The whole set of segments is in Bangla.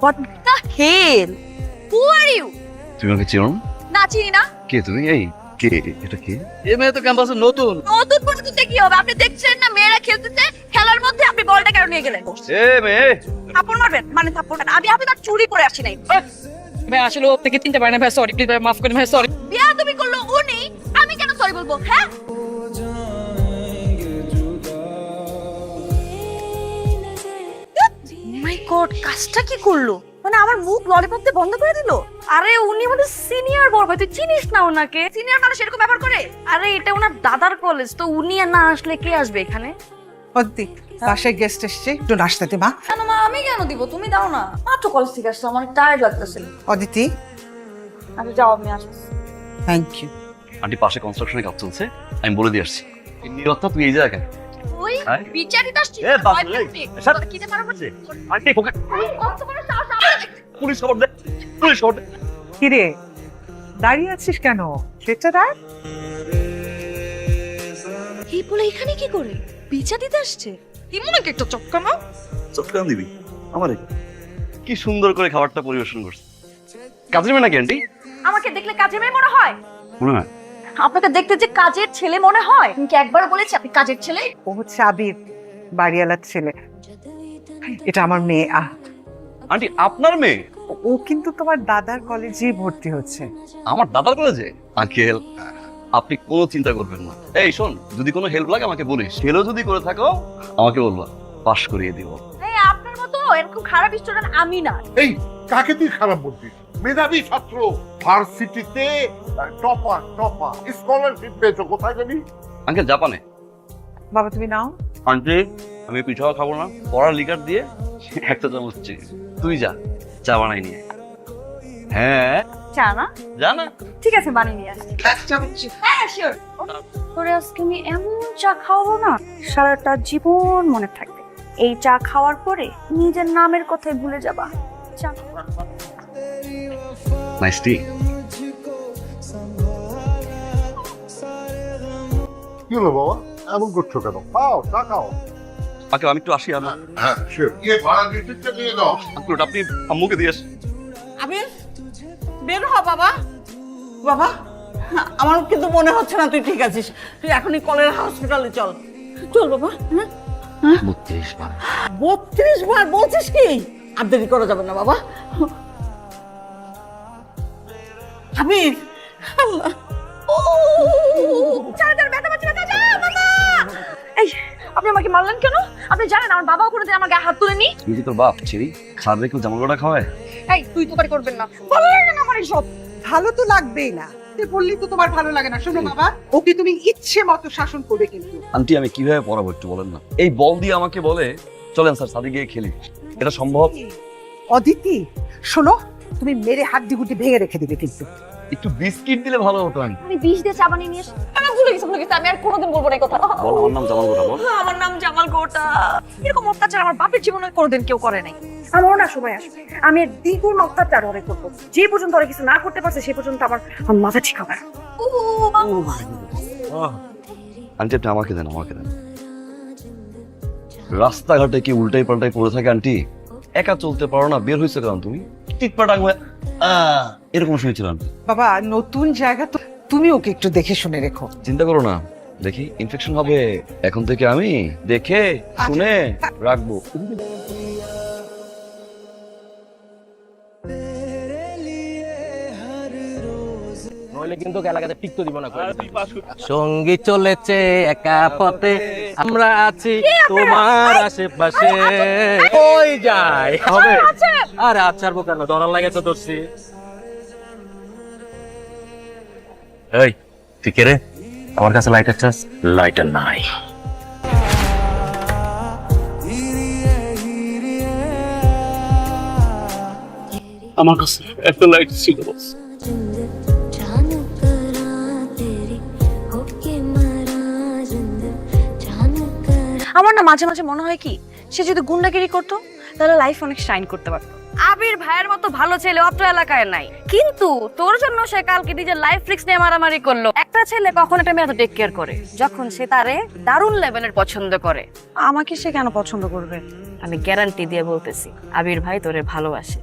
What the hell? Who are you? তুমি আমাকে চেনো না চিনি না। কে তুমি? এই কে এটা? কে এই মেয়ে তো ক্যাম্পাসে নতুন। নতুন পদ্ধতিতে কি হবে? আপনি দেখছেন না মেয়েরা খেলতেছে, খেলার মধ্যে আপনি বলটা কেন নিয়ে গেলেন? এ মেয়ে থাপ্পড় মারবেন? মানে থাপ্পড় না, আমি তার চুরি করে আসি নাই। ভাই আসলে ও থেকে চিনতে পারে না ভাই, সরি প্লিজ ভাই, মাফ করেন ভাই, সরি। বিয়া তুমি করলো উনি, আমি কেন সরি বলবো? হ্যাঁ মাই গড, কাজটা কি করলো? মানে আমার মুখ ললিপপ দিয়ে বন্ধ করে দিল। আরে উনি আমাদের সিনিয়র বড় ভাই, তুই চিনিস না ওনাকে? সিনিয়র মানুষ এরকম ব্যবহার করে? আরে এটা ওনার দাদার কলেজ, তো উনি আর না আসলে কে আসবে এখানে? অদিতি বাসায় গেস্ট এসছে, একটু নাস্তা দে মা। কেন মা, আমি কেন দিব? তুমি দাও না। মাত্র কলেজ থেকে আসছে, আমার টায়ার্ড লাগতেছে। অদিতি আচ্ছা যাও, আমি আসছি। Thank you. আন্টি পাশে কনস্ট্রাকশনের কাজ চলছে, আমি বলে দিয়ে আসছি। নিরত্তা তুই এই জায়গায় ওই হাই। বিচারিত আসছি। এ বাস রে স্যার কিতে পারবো? আন্টি ওকে কত বড় সাহস আমার! পুলিশ খবর দে, পুলিশ খবর দে। কিরে দাঁড়িয়ে আছিস কেন? ভেতর আয়। এই বলে এখানে কি করে? বিচার দিতে আসছে? ইমনকে একটা চক্কা না? চটকান দিবি আমারে? কি সুন্দর করে খাবারটা পরিবেশন করছে। কাজের মেয়ে নাকি আন্টি? আমাকে দেখলে কাজের মেয়ে মনে হয়? মনে হয়। আপনাকে দেখতে যে কাজের ছেলে মনে হয়? তুমি কি একবার বলেছি আপনি কাজের ছেলে? ও হচ্ছে আবির, বাড়িওয়ালার ছেলে। এটা আমার মেয়ে। আন্টি আপনার মেয়ে? ও কিন্তু তোমার দাদার কলেজে ভর্তি হচ্ছে। আমার দাদার কলেজে? আঙ্কেল আপনি কোনো চিন্তা করবেন না। এই শোন, যদি কোনো হেল্প লাগে আমাকে বলিস, হেলও যদি করে থাকো আমাকে বলবা, পাস করিয়ে দিব। এই আপনার মতো এরকম খারাপ স্টুডেন্ট আমি না। এই কাকে তুই খারাপ বলছিস? মেধাবী ছাত্র, ভার্সিটিতে টপার স্কলারশিপ পেয়েছো, কোথায় জানি? আঙ্কেল জাপানে। বাবা তুমি নাও। আন্টি আমি পিঠাও খাবো না, পড়ার লিকার দিয়ে একটা চামচ চিনি। তুই যা, চা বানাই নিয়ে। হ্যাঁ চা না? যা না। ঠিক আছে, বানিয়ে নিয়ে আসছি। হ্যাঁ শিওর। তোরে আজকে আমি এমন চা খাওয়াবো না, সারাটা জীবন মনে থাকবে। এই চা খাওয়ার পরে নিজের নামের কথাই ভুলে যাবা। চা নাইস টি। কি হলো বাবা, এমন করছো কেন? খাও, চা খাও। আঙ্কেল আমি একটু আসি। আমার হ্যাঁ শিওর। ভাড়া রিসিপ্টটা দিয়ে দাও। আঙ্কেল আপনি আম্মুকে দিয়ে আসেন। আবির বের হ বাবা। বাবা আমার কিন্তু মনে হচ্ছে না তুই ঠিক আছিস, তুই এখনই কলেরা হসপিটালে চল। চল বাবা। 32 বার। 32 বার বলছিস কি? আর দেরি করা যাবে না বাবা। আবির আল্লাহ, ও চাচার ব্যথা পাচ্ছে, ব্যথা যা মামা। এই আপনি আমাকে মারলেন কেন? আপনি জানেন আমার বাবাও কোনোদিন আমার গায়ে হাত তুলেনি। তুই কি তোর বাপ ছিড়ি ছাড় রেখে জামা গোটা খাওয়ায়? এই তুই তো পারি করবেন না, ভালো লাগে না আমার এইসব। ভালো তো লাগবেই না, বললি তো তোমার ভালো লাগে না। শোনো বাবা, ওকে তুমি ইচ্ছে মতো শাসন করবে কিন্তু। আন্টি আমি কিভাবে পড়াবো একটু বলেন না? এই বল দিয়ে আমাকে বলে চলেন স্যার সাদি গিয়ে খেলি, এটা সম্ভব? অদিতি শোনো, তুমি মেরে হাড্ডি গুটি ভেঙে রেখে দিবে কিন্তু। একটু বিস্কিট দিলে ভালো হতো। আন্টি আমি বিষ দিয়ে চা বানিয়ে নিয়ে এসে আমি ভুলে গেছি, আমি আর কোনোদিন বলবো না এই কথা। বল আমার নাম জামাল গোটা বল। আমার নাম জামাল গোটা। এরকম অত্যাচার আমার বাপের জীবনে কোনোদিন কেউ করে নাই। আমারও না সময় আসবে, আমি এর দ্বিগুণ অত্যাচার ওরে করবো। যে পর্যন্ত ওরা কিছু না করতে পারছে সে পর্যন্ত আমার মাথা ঠিক হবে না। আন্টি আপনি আমাকে দেন, আমাকে দেন। রাস্তাঘাটে কি উল্টাই পাল্টাই পড়ে থাকে আন্টি? একা চলতে পারো না, বের হয়েছে কেন তুমি? টিকপাটাং হয়ে এরকম শুনেছিলাম। বাবা নতুন জায়গা তো, তুমি ওকে একটু দেখে শুনে রেখো। চিন্তা করো না, দেখি ইনফেকশন হবে। এখন থেকে আমি দেখে শুনে রাখবো। নইলে কিন্তু এলাকাতে টিকতে দিব না। সঙ্গী চলেছে একা পথে, আমরা আছি তোমার আশেপাশে। ওই যাই হবে। আরে আচ্ছার কেন ধরার লাগে তো ধরছি। এই তুই কে রে? আমার কাছে লাইটার চাস? লাইটার নাই। আমার কাছে একটা লাইট ছিল। আমার না মাঝে মাঝে মনে হয় কি, সে যদি গুন্ডাগিরি করতো তাহলে লাইফ অনেক শাইন করতে পারতো। আবির ভাইয়ের মতো ভালো ছেলে অত এলাকায় নাই, কিন্তু তোর জন্য সে কালকে নিজের লাইফ রিস্ক নিয়ে মারামারি করলো। একটা ছেলে কখন একটা মেয়ে এত টেক কেয়ার করে যখন সে তারে দারুণ লেভেলের পছন্দ করে। আমাকে সে কেন পছন্দ করবে? আমি গ্যারান্টি দিয়ে বলতেছি আবির ভাই তোরে ভালোবাসে।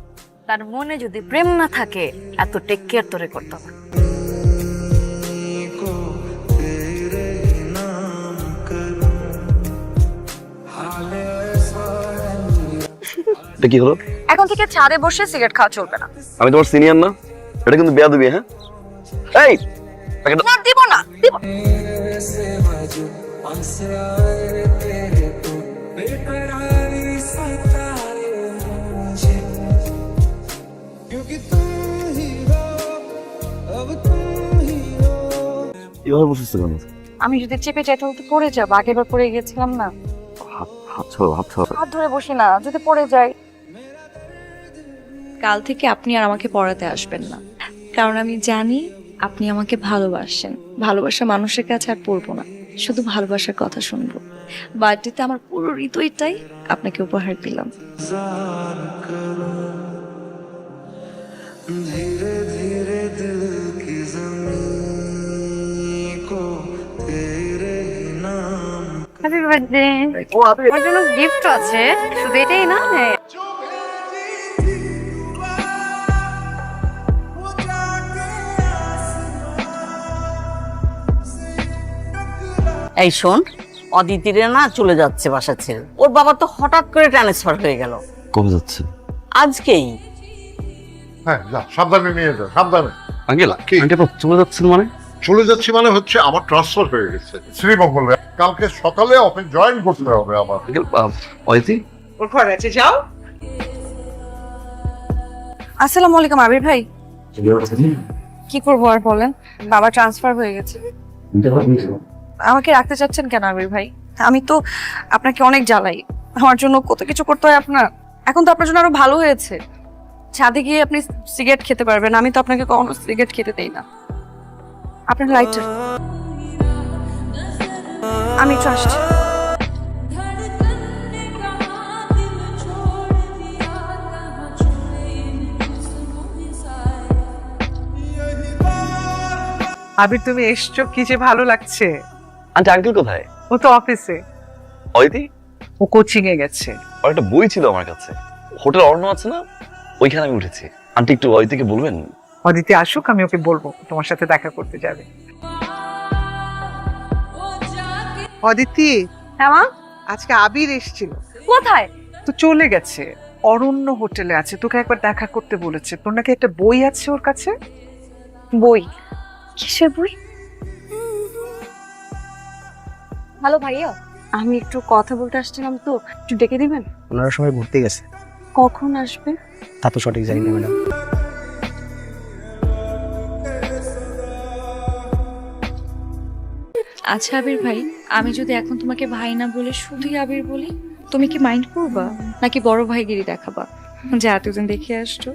তার মনে যদি প্রেম না থাকে এত টেক কেয়ার তোরে করতে হবে না। এটা কি হলো? এখন থেকে ছাদে বসে সিগারেট খাওয়া চলবে না। আমি তোমার সিনিয়র না? এটা কিন্তু বেয়াদবি। হ্যাঁ এই প্যাকেটটা না দিব না, দিব না। এভাবে বসেছ কেন? আমি যদি চেপে যাই তাহলে তো পড়ে যাবো, আগেরবার পড়ে গেছিলাম না। হাত ছাড়ো, হাত ছাড়ো। হাত ধরে বসি না, যদি পড়ে যাই। কাল থেকে আপনি আর আমাকে পড়াতে আসবেন না, কারণ আমি জানি আপনি আমাকে ভালোবাসেন। ভালোবাসা মানুষের কাছে আর পড়বো না, শুধু ভালোবাসার কথা শুনবো। বার্থডেতে আমার পুরো হৃদয়টাই আপনাকে উপহার দিলাম। Happy birthday. আমার জন্য গিফট আছে, শুধু এটাই না। এই শোন, অদিতিরে না চলে যাচ্ছে বাসা ছেড়ে। ওর বাবা তো হঠাৎ করে ট্রান্সফার হয়ে গেল কবে যাচ্ছে? আজকেই। হ্যাঁ যা, সাবধানে নিয়ে যা, সাবধানে। আঙ্কেল কি? আঙ্কেল চলে যাচ্ছেন মানে? চলে যাচ্ছি মানে হচ্ছে আমার ট্রান্সফার হয়ে গেছে শ্রীমঙ্গলে। কালকে সকালে অফিস জয়েন করতে হবে আমার। আঙ্কেল অয়তি ওর ঘরে আছে, যাও। আসসালামু আলাইকুম আবির ভাই। কি করবো আর বলেন, বাবা ট্রান্সফার হয়ে গেছে। আমাকে রাখতে চাচ্ছেন কেন আবির ভাই? আমি তো আপনাকে অনেক জ্বালাই, আমার জন্য কত কিছু করতে হয় আপনার। এখন তো আপনার জন্য আরো ভালো হয়েছে, ছাদে গিয়ে আপনি সিগারেট খেতে পারবেন। আমি তো আপনাকে কখনো সিগারেট খেতে দেই না। আপনার লাইটার, আমি একটু আসছি। আবির তুমি এসছো, কি যে ভালো লাগছে। আন্টি আঙ্কেল কোথায়? ও তো অফিসে, অয়তি ও কোচিং এ গেছে। আর একটা বই ছিল আমার কাছে, হোটেল অর্ণ আছে না, ওইখানে আমি উঠেছি। আন্টি একটু অয়তিকে বলবেন? অদিতি আসুক, আমি ওকে বলবো তোমার সাথে দেখা করতে যাবে। অদিতি, হ্যাঁ মা? আজকে আবির এসেছিল, কোথায়? তো চলে গেছে। অরণ্য হোটেলে আছে, তোকে একবার দেখা করতে বলেছে। তোর নাকি একটা বই আছে ওর কাছে। বই? কিসের বই? হ্যালো ভাইয়া, আমি একটু কথা বলতে আসছিলাম, তো একটু ডেকে দিবেন? ওনারা সবাই ঘুরতে গেছে। কখন আসবে? তা তো সঠিক জানি না ম্যাডাম। আচ্ছা আবির ভাই, আমি যদি এখন তোমাকে ভাই না বলে শুধুই আবির বলি, তুমি কি মাইন্ড করবা, নাকি বড় ভাইগিরি দেখাবা যে এতদিন দেখে আসছো?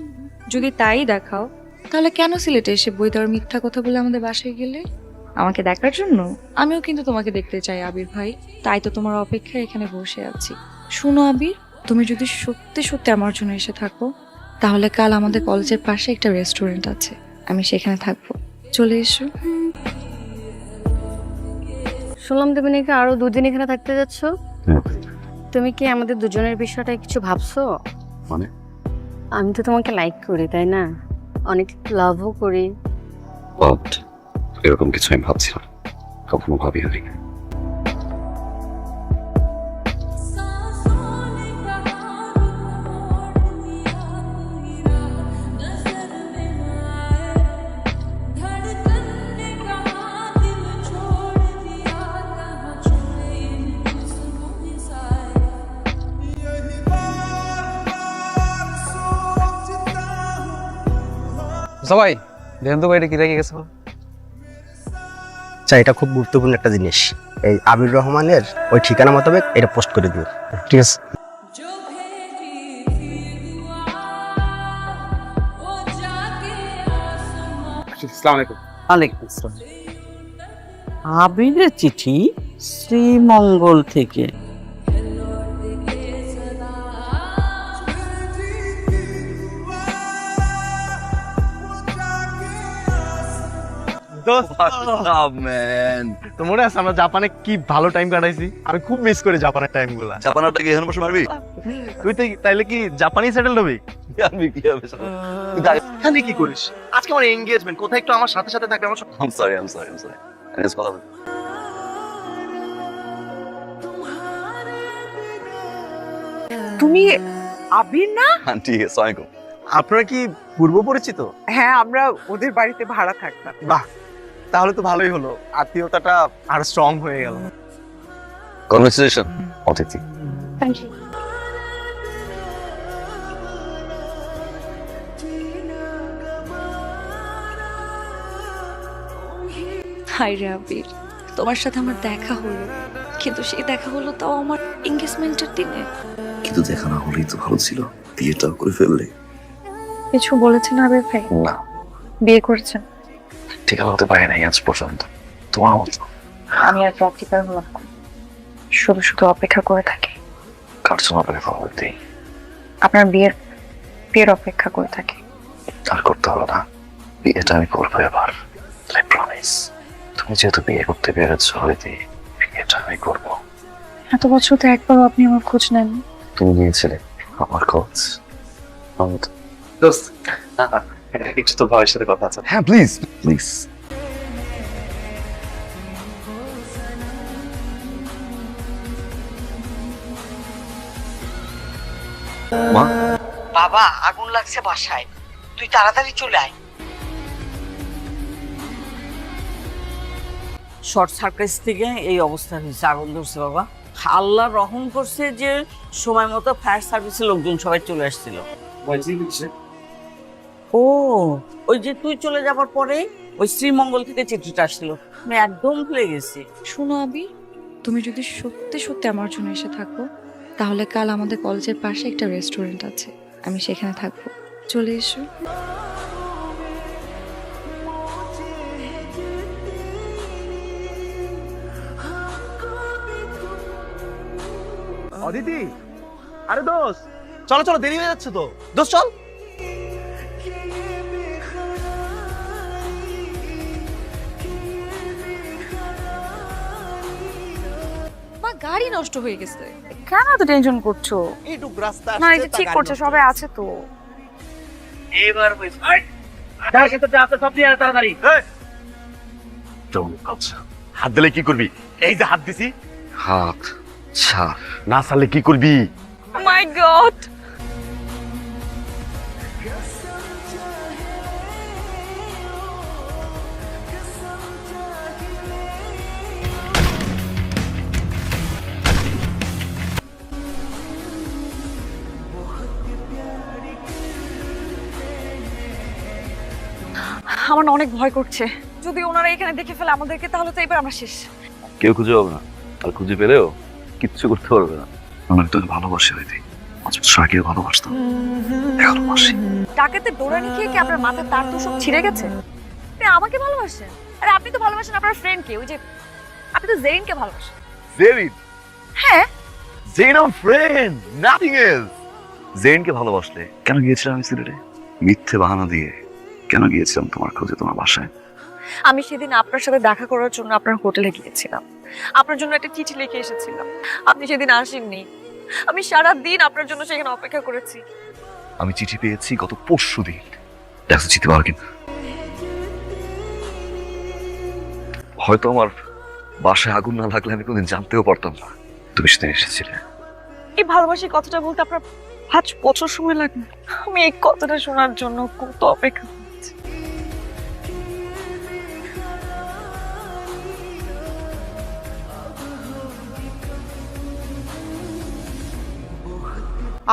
যদি তাই দেখাও, তাহলে কেন সিলেটে এসে বই দেওয়ার মিথ্যা কথা বলে আমাদের বাসায় গেলে? আমাকে দেখার জন্য? আমিও কিন্তু তোমাকে দেখতে চাই আবির ভাই, তাই তো তোমার অপেক্ষায় এখানে বসে আছি। শুনো আবির, তুমি যদি সত্যি সত্যি আমার জন্য এসে থাকো, তাহলে কাল আমাদের কলেজের পাশে একটা রেস্টুরেন্ট আছে, আমি সেখানে থাকবো, চলে এসো। শুনলাম তুমি নাকি আরো দুদিন এখানে থাকতে যাচ্ছ। তুমি কি আমাদের দুজনের বিষয়টা কিছু ভাবছো? মানে? আমি তো তোমাকে লাইক করি, তাই না? অনেক লাভও করি। বাট এরকম কিছু আমি ভাবছিলাম, কখনো ভাবি হয়নি। সবাই দেখেন তো বাইরে কি রেখে গেছে। আচ্ছা, এটা খুব গুরুত্বপূর্ণ একটা জিনিস। এই আবির রহমানের ওই ঠিকানা মোতাবেক এটা পোস্ট করে দিও, ঠিক আছে? ওয়ালাইকুম আসসালাম। আবিরের চিঠি শ্রীমঙ্গল থেকে। ম্যান তো মনে আছে আমরা জাপানে কি ভালো টাইম কাটাইছি? আমি খুব মিস করি জাপানের টাইম গুলা। জাপানার টাকা এখানে বসে মারবি? তুই তো তাইলে কি জাপানি সেটেল হবি? আমি কি হবে এখানে কি করিস? আজকে আমার এনগেজমেন্ট, কোথায় একটু আমার সাথে সাথে থাকে আমার I'm sorry. কথা বল। তুমি আবির না? আন্টি আসসালামু আলাইকুম। আপনারা কি পূর্ব পরিচিত? হ্যাঁ, আমরা ওদের বাড়িতে ভাড়া থাকতাম। বাহ, তাহলে তো ভালোই হলো, আত্মীয়তাটা আরো স্ট্রং হয়ে গেল। কনভারসেশন অতিথি। Thank you. হাই রে আবির, তোমার সাথে আমার দেখা হলো, কিন্তু সেই দেখা হলো তাও আমার এঙ্গেজমেন্টের দিনে। কিন্তু দেখা না হলেই তো ভালো ছিল, বিয়েটাও করে ফেললে। কিছু বলেছেন আবির ভাই? না, বিয়ে করেছেন? ঠিক হতে পারে নাই আজ পর্যন্ত। তোমার মতো আমি আর প্র্যাকটিক্যাল হলাম না। শুধু শুধু অপেক্ষা করে থাকি। কার জন্য অপেক্ষা করতে আপনার বিয়ের অপেক্ষা করে থাকি। আর করতে হবে না, বিয়েটা আমি করবো এবার। I promise. তুমি যেহেতু বিয়ে করতে পেরেছো হইতে, বিয়েটা আমি করবো। এত বছর তো একবারও আপনি আমার খোঁজ নেন। তুমি নিয়েছিলে আমার খোঁজ? দোস্ত, একটু তো ভাইয়ের সাথে কথা আছে। হ্যাঁ প্লিজ প্লিজ। মা, বাবা আগুন লাগছে বাসায়, তুই তাড়াতাড়ি চলে আয়। শর্ট সার্কিট থেকে এই অবস্থা হয়েছে, আগুন ধরছে বাবা। আল্লাহ রহম করছে যে সময় মতো ফায়ার সার্ভিসের লোকজন সবাই চলে আসছিল। ও, ওই যে তুই চলে যাবার পরে ওই শ্রীমঙ্গল থেকে চিঠিটা আসছিল, আমি একদম ভুলে গেছি। শোনো আবির, তুমি যদি সত্যি সত্যি আমার জন্য এসে থাকো, তাহলে কাল আমাদের কলেজের পাশে একটা রেস্টুরেন্ট আছে, আমি সেখানে থাকবো। চলে এসো। অদিতি, আরে দোস্ত চলো চলো, দেরি হয়ে যাচ্ছে তো। দোস্ত চল। মা, গাড়ি নষ্ট হয়ে গেছে। কেন এত টেনশন করছো? এইটুক রাস্তা না, এই যে ঠিক করছে, সবাই আছে তো। এবার হইছে। যা কিন্তু যা সব দিয়ে তাড়াতাড়ি। হাত দিলে কি করবি? এই যে হাত দিছি, হাত ছাড়। না ছাড়লে কি করবি? মাই গড, আমার না অনেক ভয় করছে। যদি ওনারা এখানে দেখে ফেলে আমাদেরকে, তাহলে তো এবার আমরা শেষ। কেউ খুঁজে পাবে না, আর খুঁজে পেলেও কিচ্ছু করতে পারবে না। অনেক তোকে ভালোবাসি হইতে, সাকিও ভালোবাসতাম, এখনো বাসি। ডাকাতে দৌড়ানি খেয়ে কি আপনার মাথার তার তো সব ছিঁড়ে গেছে? আপনি আমাকে ভালোবাসেন? আরে আপনি তো ভালোবাসেন আপনার ফ্রেন্ডকে, ওই যে আপনি তো জেরিনকে ভালোবাসেন। জেরিন? হ্যাঁ। জেরিন আমার ফ্রেন্ড, নাথিং এলস। জেরিনকে ভালোবাসলে কেন গিয়েছিলাম আমি সিলেটে? মিথ্যে বাহানা দিয়ে কেন গিয়েছিলাম তোমার খোঁজে, তোমার বাসায়? আমি সেদিন আপনার সাথে দেখা করার জন্য আপনার হোটেলে গিয়েছিলাম, আপনার জন্য একটা চিঠি লিখে এসেছিলাম। আপনি সেদিন আসেননি, আমি সারা দিন আপনার জন্য সেখানে অপেক্ষা করেছি। আমি চিঠি পেয়েছি গত পরশুদিন, দেখো চিঠি পাওয়ার কিনা। হয়তো আমার বাসায় আগুন না লাগলে আমি কোনদিন জানতেও পারতাম না তুমি সেদিন এসেছিলে। এই ভালোবাসি কথাটা বলতে আপনার 5 বছর সময় লাগবে। আমি এই কথাটা শোনার জন্য কত অপেক্ষা করছি।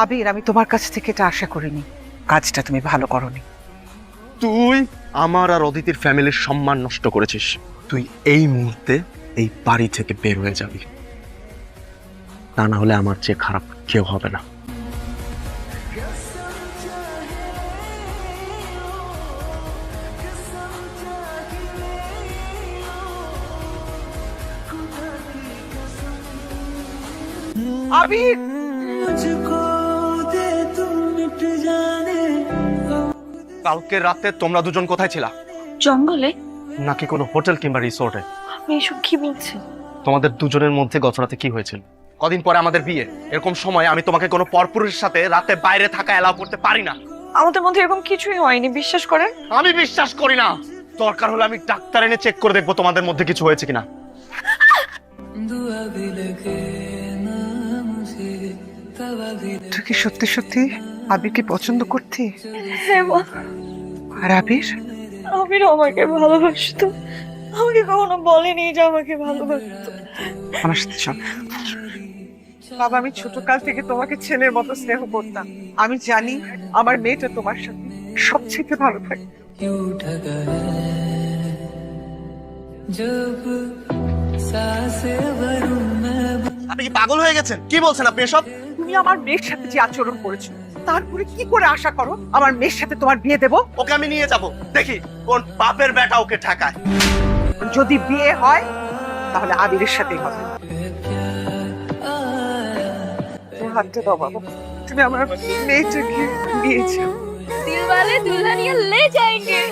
আবির, আমি তোমার কাছ থেকে এটা আশা করিনি। কাজটা তুমি ভালো করোনি। তুই আমার আর অদিতির ফ্যামিলির সম্মান নষ্ট করেছিস। তুই এই মুহূর্তে এই বাড়ি থেকে বের হয়ে যাবি, তা না হলে আমার চেয়ে খারাপ কেউ হবে না। আবির, কালকে রাতে তোমরা দুজন কোথায় ছিলা? জঙ্গলে? নাকি কোনো হোটেল কিংবা রিসোর্টে। আমি এসব কি বলছি? তোমাদের দুজনের মধ্যে গত রাতে কি হয়েছিল? কদিন পরে আমাদের বিয়ে, এরকম সময় আমি তোমাকে কোনো পরপুরুষের সাথে রাতে বাইরে থাকা এলাও করতে পারি না। আমাদের মধ্যে এরকম কিছুই হয়নি, বিশ্বাস করেন। আমি বিশ্বাস করি না। দরকার হলে আমি ডাক্তার এনে চেক করে দেখবো তোমাদের মধ্যে কিছু হয়েছে কিনা। তুই কি সত্যি সত্যি আবিরকে পছন্দ করতি? হ্যাঁ মা, আর আবির? আবির আমাকে ভালোবাসতো, আমাকে কখনো বলেনি যে আমাকে ভালোবাসতো। আমার সাথে চল। বাবা, আমি ছোটকাল থেকে তোমাকে ছেলের মতো স্নেহ করতাম। আমি জানি আমার মেয়েটা তোমার সাথে সবচেয়ে ভালো থাকে। আপনি কি পাগল হয়ে গেছেন? কি বলছেন আপনি এসব? তুমি আমার মেয়ের সাথে যে আচরণ করেছো, তারপরে কি করে আশা করো আমার মেয়ের সাথে তোমার বিয়ে দেবো? ওকে আমি নিয়ে যাব, দেখি কোন বাপের বেটা ওকে ঠেকায়। যদি বিয়ে হয় তাহলে আবিরের সাথেই হবে। তোর হাতটা দাও বাবা, তুমি আমার মেয়েটাকে দিয়েছো। দিলওয়ালে দুলহানিয়া লে যাएंगे।